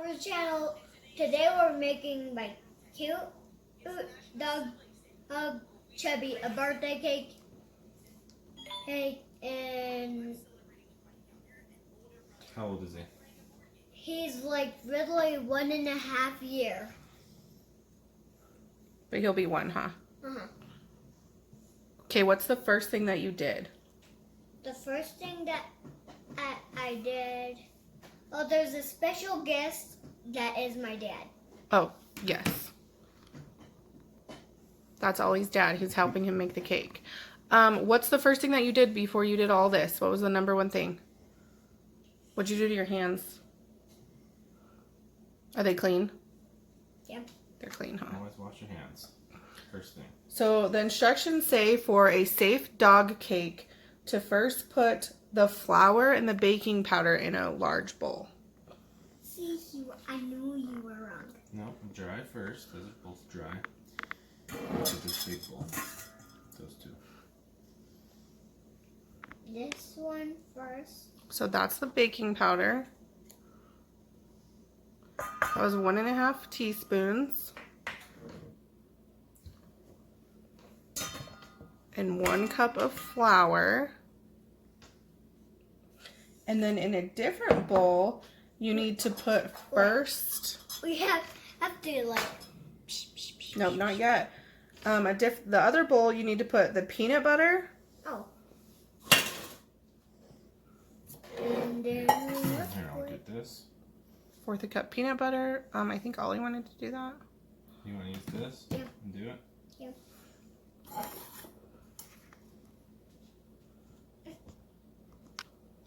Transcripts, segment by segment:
Lover's channel. Today we're making my cute dog, Chubby, a birthday cake, and How old is he? he's like literally 1.5 years. But he'll be 1, huh? Uh-huh. Okay, what's the first thing that you did? The first thing that I did, well, there's a special guest that is my dad. Oh, yes. That's Ollie's dad. He's helping him make the cake. What's the first thing that you did before you did all this? What was the number one thing? What'd you do to your hands? Are they clean? Yep. They're clean, huh? Always wash your hands. First thing. So the instructions say for a safe dog cake to first put the flour and the baking powder in a large bowl. See, I knew you were wrong. No, dry first. Those are both dry. With this big bowl. Those two. This one first. So that's the baking powder. That was 1.5 teaspoons. And 1 cup of flour. And then in a different bowl, you need to put first. We have to like. No, not yet. The other bowl, you need to put the peanut butter. Oh. And then Here, I'll get this. 1/4 cup peanut butter. I think Ollie wanted to do that. You want to use this? Yeah. And do it? Yep.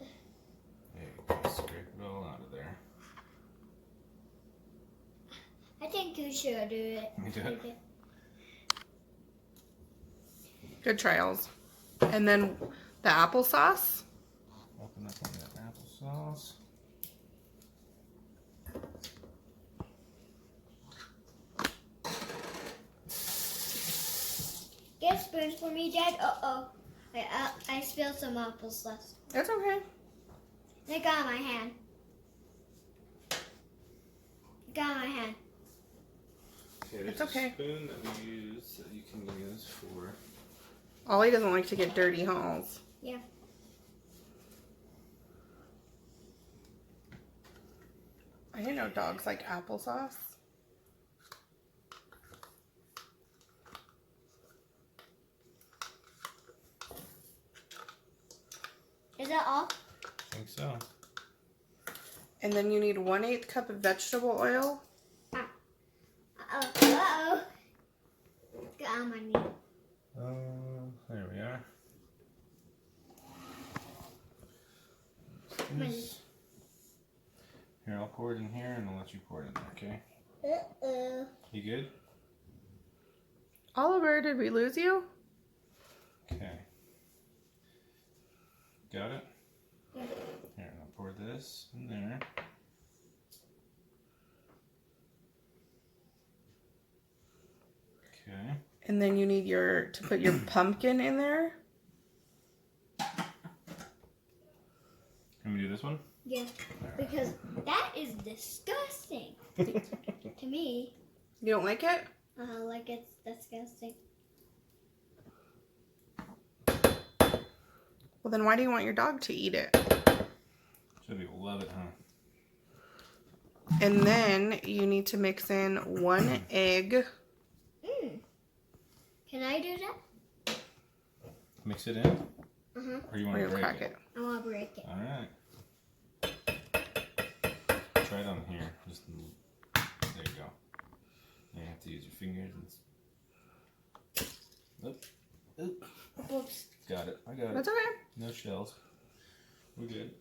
There you go. Scrape it all out of there. I think you should do it. You do it? Good trials. And then the applesauce. Open up on that applesauce. Get spoons for me, Dad. Uh-oh. I spilled some applesauce. That's okay. It got on my hand. It got on my hand. Okay, there's It's okay. a spoon that we use that you can use for. Ollie doesn't like to get dirty halls. Yeah. I didn't know dogs like applesauce. Is that all? I think so. And then you need 1/8 cup of vegetable oil. Uh-oh. Uh-oh. Got on my knee. There we are. My- Here, I'll pour it in here and I'll let you pour it in there, okay? Uh-oh. You good? Oliver, did we lose you? Okay. Got it? Yeah. Here, I'll pour this in there. Okay. And then you need to put your pumpkin in there. Can we do this one? Yeah. Because that is disgusting to me. You don't like it? Like it's disgusting. Well, then why do you want your dog to eat it? Should love it, huh? And then you need to mix in 1 egg. Can I do that? Mix it in? Uh-huh. Or you Or want to you break crack it? it. I want to break it. Alright. Try it on here. Just there you go. You have to use your fingers and oop. Oops. Got it. I got That's it. okay. No shells. We're good.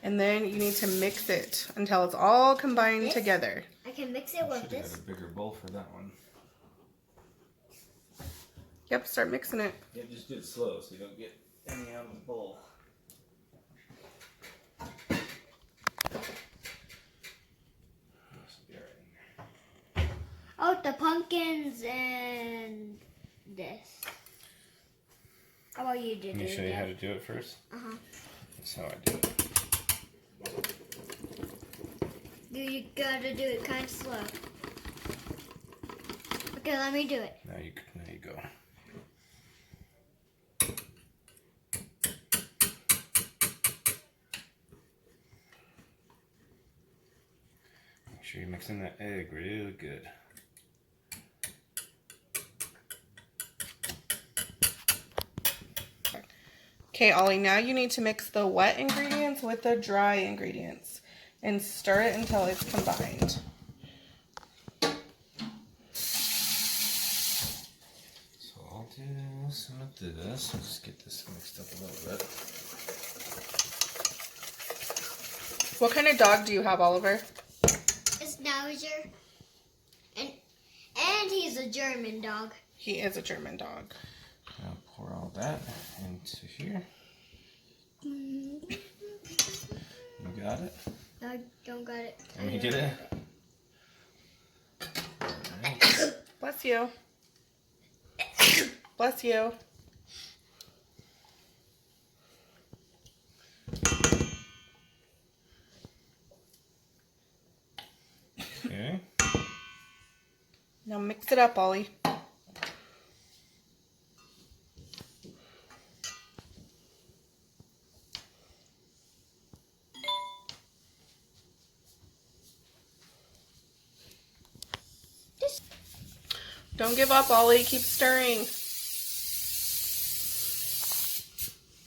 And then you need to mix it until it's all combined This? together. I can mix it with Should have this. got a bigger bowl for that one. Yep, start mixing it. Yeah, just do it slow so you don't get any out of the bowl. This will be alright in there. Oh, the pumpkins and this. How about you do Let me it? show you how to do it first. Uh-huh. That's how I do it. You gotta do it kind of slow. Okay, let me do it. Now you go. Make sure you're mixing that egg real good. Okay, Ollie, now you need to mix the wet ingredients with the dry ingredients and stir it until it's combined. So I'll do some of this. I'll just get this mixed up a little bit. What kind of dog do you have, Oliver? It's Schnauzer. And he's a German dog. He is a German dog. I'll pour all that into here. You got it? I don't got it. Let me get it. Alright. Bless you. Bless you. Okay. Now mix it up, Ollie. Don't give up, Ollie. Keep stirring.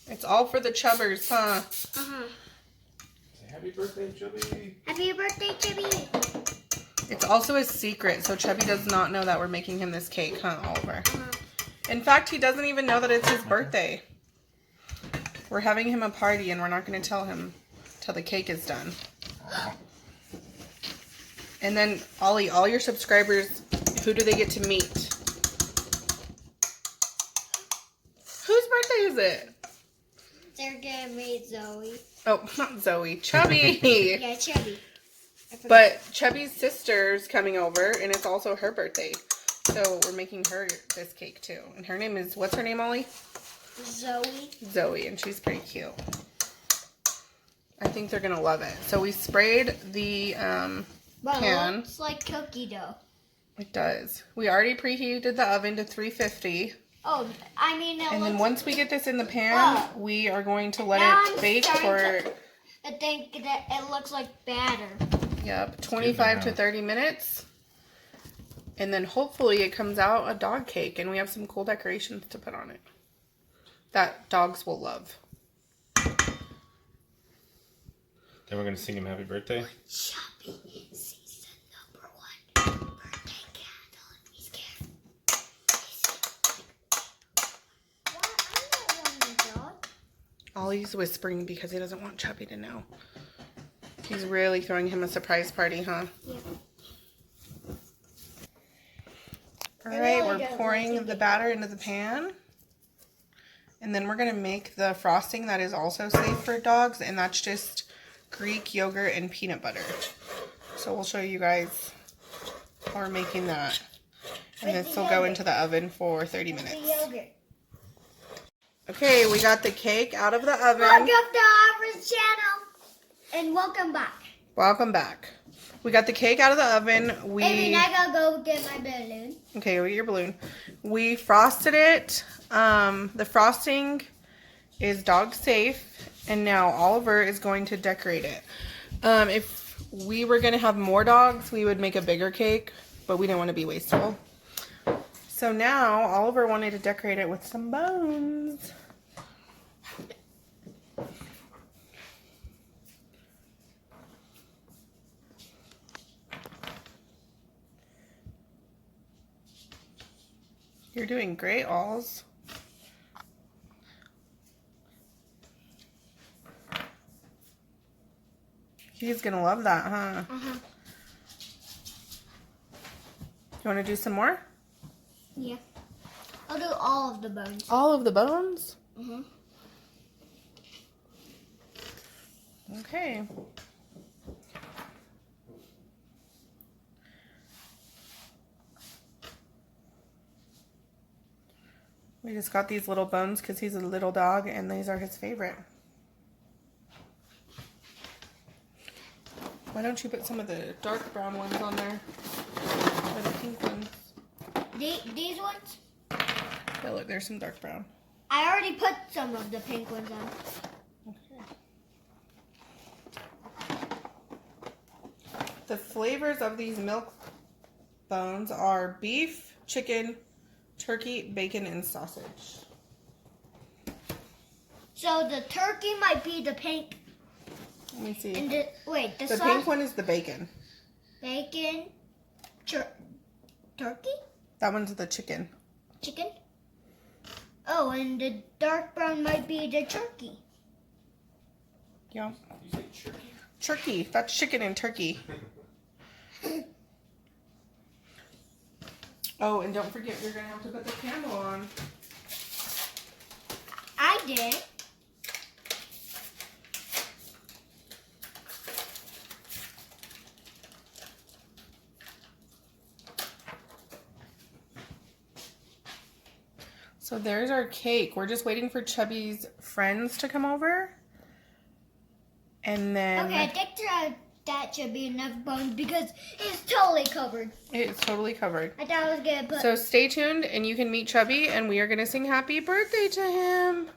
It's all for the chubbers, huh? Uh-huh. Say happy birthday, Chubby. Happy birthday, Chubby. It's also a secret, so Chubby does not know that we're making him this cake, huh, Oliver? Uh-huh. In fact, he doesn't even know that it's his birthday. We're having him a party, and we're not going to tell him till the cake is done. And then, Ollie, all your subscribers, who do they get to meet? Whose birthday is it? They're gonna meet Zoe. Oh, not Zoe. Chubby. Yeah, Chubby. But Chubby's sister's coming over, and it's also her birthday. So we're making her this cake, too. And her name is, what's her name, Ollie? Zoe. Zoe, and she's pretty cute. I think they're going to love it. So we sprayed the Well, pan. it looks like cookie dough. It does. We already preheated the oven to 350. Oh, I mean, And then looks, once we get this in the pan, Oh. we are going to let Now it I'm bake starting for, I think that it looks like batter. 25 to now. 30 minutes. And then hopefully it comes out a dog cake, and we have some cool decorations to put on it that dogs will love. Then we're gonna sing him happy birthday. Chubby season #1 birthday candle. He's scared. What? I'm not one dog. Ollie's whispering because he doesn't want Chubby to know. He's really throwing him a surprise party, huh? Yeah. All I right, really we're don't pouring like the it. batter into the pan. And then we're going to make the frosting that is also safe for dogs, and that's just Greek yogurt and peanut butter. So we'll show you guys how we're making that. And With this the will go yogurt. into the oven for 30 The minutes. yogurt. Okay, we got the cake out of the Welcome oven. to Aubrey's channel. And welcome back. Welcome back. We got the cake out of the oven. Maybe I gotta go get my balloon. Okay, we'll get your balloon. We frosted it. The frosting is dog safe, and now Oliver is going to decorate it. If we were going to have more dogs, we would make a bigger cake, but we didn't want to be wasteful. So now Oliver wanted to decorate it with some bones. You're doing great, Alls. He's gonna love that, huh? Uh-huh. You want to do some more? Yeah. I'll do all of the bones. All of the bones? Mm-hmm. Okay. We just got these little bones because he's a little dog, and these are his favorite. Why don't you put some of the dark brown ones on there? Or the pink ones? These ones? Yeah, look, there's some dark brown. I already put some of the pink ones on. Okay. The flavors of these milk bones are beef, chicken, turkey, bacon, and sausage. So the turkey might be the pink. Let me see. And the The pink one is the bacon. Bacon. Turkey? That one's the chicken. Chicken? Oh, and the dark brown might be the turkey. Yeah. You say turkey? Turkey. That's chicken and turkey. Oh, and don't forget, you're going to have to put the candle on. I did. So there's our cake. We're just waiting for Chubby's friends to come over. And then Okay, I think that should be enough bones because it's totally covered. it's totally covered. I thought I was gonna put. So stay tuned and you can meet Chubby and we are going to sing happy birthday to him.